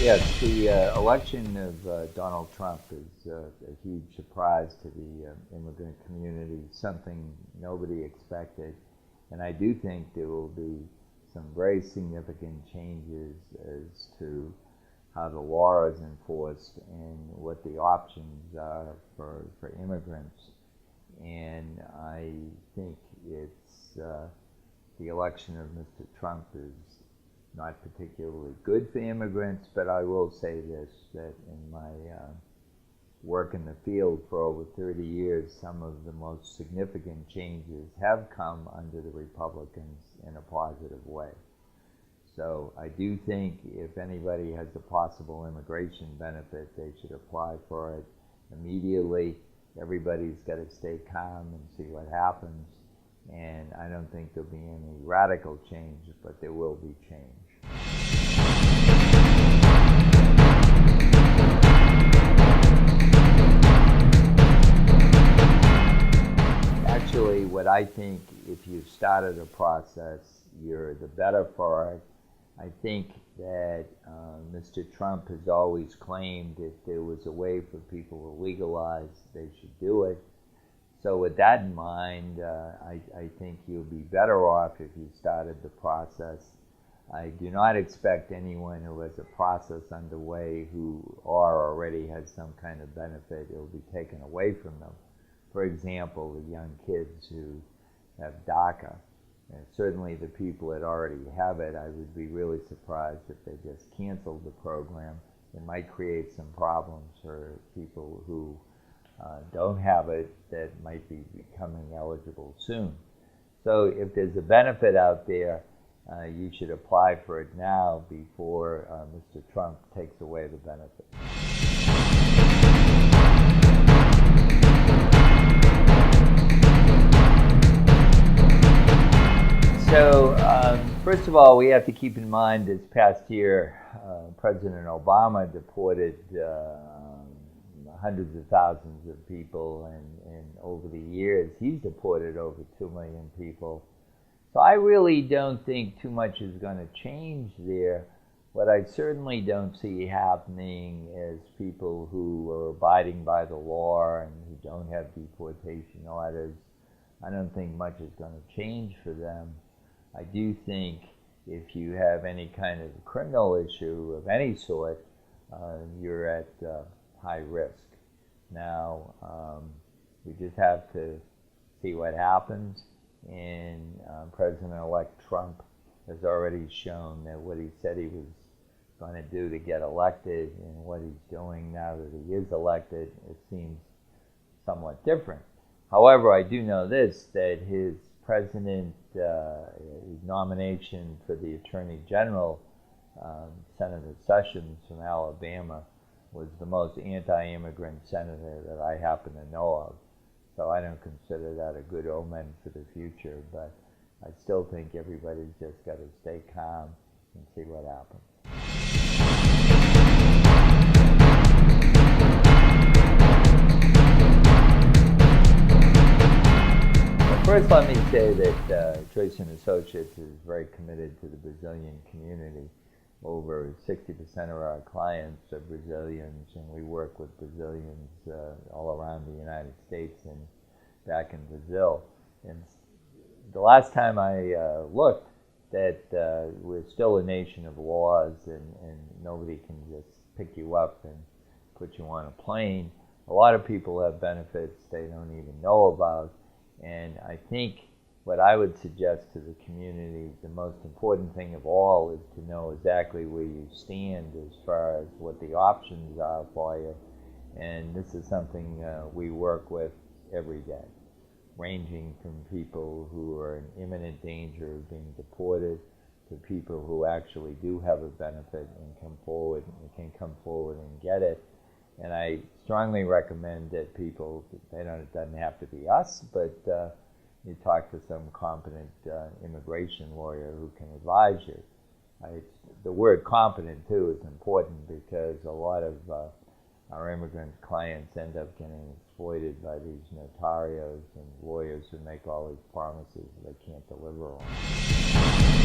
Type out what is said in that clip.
Yes, the election of Donald Trump is a huge surprise to the immigrant community, something nobody expected. And I do think there will be some very significant changes as to how the law is enforced and what the options are for immigrants. And I think it's the election of Mr. Trump is not particularly good for immigrants, but I will say this, that in my work in the field for over 30 years, some of the most significant changes have come under the Republicans in a positive way. So I do think if anybody has a possible immigration benefit, they should apply for it immediately. Everybody's got to stay calm and see what happens. And I don't think there'll be any radical change, but there will be change. Actually, what I think, if you've started a process, you're the better for it. I think that Mr. Trump has always claimed if there was a way for people to legalize, they should do it. So with that in mind, I think you'll be better off if you started the process. I do not expect anyone who has a process underway who already has some kind of benefit, it will be taken away from them. For example, the young kids who have DACA, and certainly the people that already have it, I would be really surprised if they just canceled the program. It might create some problems for people who don't have it that might be becoming eligible soon. So if there's a benefit out there, you should apply for it now before Mr. Trump takes away the benefit. So first of all, we have to keep in mind this past year, President Obama deported hundreds of thousands of people, and over the years he's deported over 2 million people. So I really don't think too much is going to change there. What I certainly don't see happening is people who are abiding by the law and who don't have deportation orders. I don't think much is going to change for them. I do think if you have any kind of criminal issue of any sort, you're at high risk. Now, we just have to see what happens, and President-elect Trump has already shown that what he said he was going to do to get elected and what he's doing now that he is elected, it seems somewhat different. However, I do know this, that his nomination for the Attorney General, Senator Sessions from Alabama, was the most anti-immigrant senator that I happen to know of. So I don't consider that a good omen for the future, but I still think everybody's just got to stay calm and see what happens. Well, first let me say that Joyce & Associates is very committed to the Brazilian community. Over 60% of our clients are Brazilians, and we work with Brazilians all around the United States and back in Brazil. And the last time I looked, that we're still a nation of laws, and nobody can just pick you up and put you on a plane. A lot of people have benefits they don't even know about, and I think what I would suggest to the community, the most important thing of all is to know exactly where you stand as far as what the options are for you. And this is something we work with every day, ranging from people who are in imminent danger of being deported to people who actually do have a benefit and can come forward and get it. And I strongly recommend that people, it doesn't have to be us, but you talk to some competent immigration lawyer who can advise you. The word competent, too, is important because a lot of our immigrant clients end up getting exploited by these notarios and lawyers who make all these promises they can't deliver on.